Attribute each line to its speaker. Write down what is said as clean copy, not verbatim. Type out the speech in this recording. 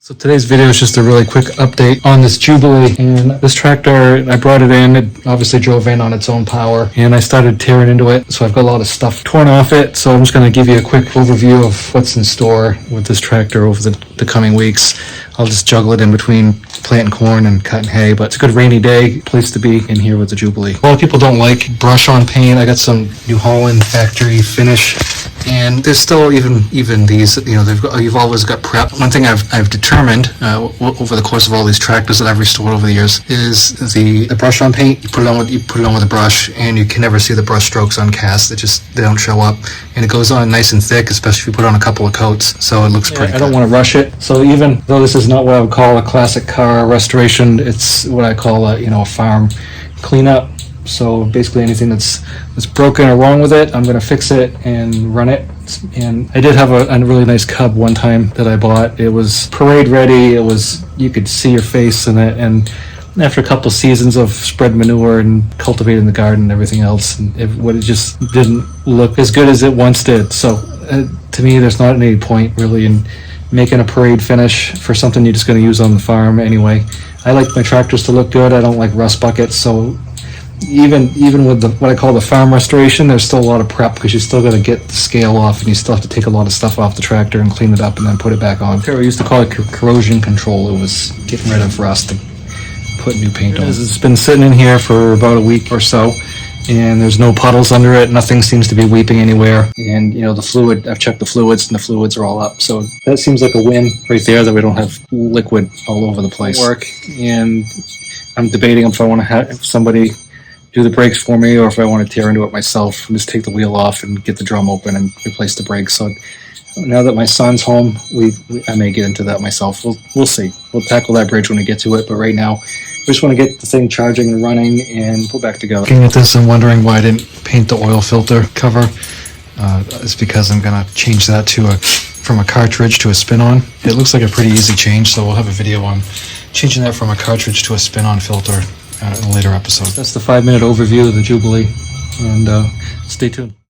Speaker 1: So today's video is just a really quick update on this Jubilee, and this tractor, I brought it in, it obviously drove in on its own power, and I started tearing into it, so I've got a lot of stuff torn off it. So I'm just going to give you a quick overview of what's in store with this tractor over the coming weeks. I'll just juggle it in between planting corn and cutting hay, but it's a good rainy day, place to be in here with the Jubilee. A lot of people don't like brush on paint. I got some New Holland factory finish, and there's still even these, you know, you've always got prep. One thing I've determined over the course of all these tractors that I've restored over the years is the brush on paint. You put it on with a brush, and you can never see the brush strokes on cast. They don't show up, and it goes on nice and thick, especially if you put on a couple of coats. So it looks pretty. I don't want to rush it. So even though this is not what I would call a classic car restoration, it's what I call a farm cleanup. So basically anything that's broken or wrong with it, I'm going to fix it and run it. And I did have a really nice cub one time that I bought. It was parade ready. You could see your face in it. And after a couple of seasons of spread manure and cultivating the garden and everything else, it just didn't look as good as it once did. So to me, there's not any point really in making a parade finish for something you're just going to use on the farm anyway. I like my tractors to look good. I don't like rust buckets. So even with what I call the farm restoration, there's still a lot of prep because you still got to get the scale off, and you still have to take a lot of stuff off the tractor and clean it up and then put it back on. We used to call it corrosion control. It was getting rid of rust and put new paint on. It's been sitting in here for about a week or so, and there's no puddles under it. Nothing seems to be weeping anywhere. And the fluid, I've checked the fluids, and the fluids are all up. So that seems like a win right there, that we don't have liquid all over the place. And I'm debating if I want to have somebody do the brakes for me, or if I want to tear into it myself and just take the wheel off and get the drum open and replace the brakes. So now that my son's home, I may get into that myself. We'll see. We'll tackle that bridge when we get to it. But right now, we just want to get the thing charging and running and pull back to go. Looking at this and wondering why I didn't paint the oil filter cover. It's because I'm going to change that from a cartridge to a spin-on. It looks like a pretty easy change, so we'll have a video on changing that from a cartridge to a spin-on filter in a later episode. That's the 5-minute overview of the Jubilee, and stay tuned.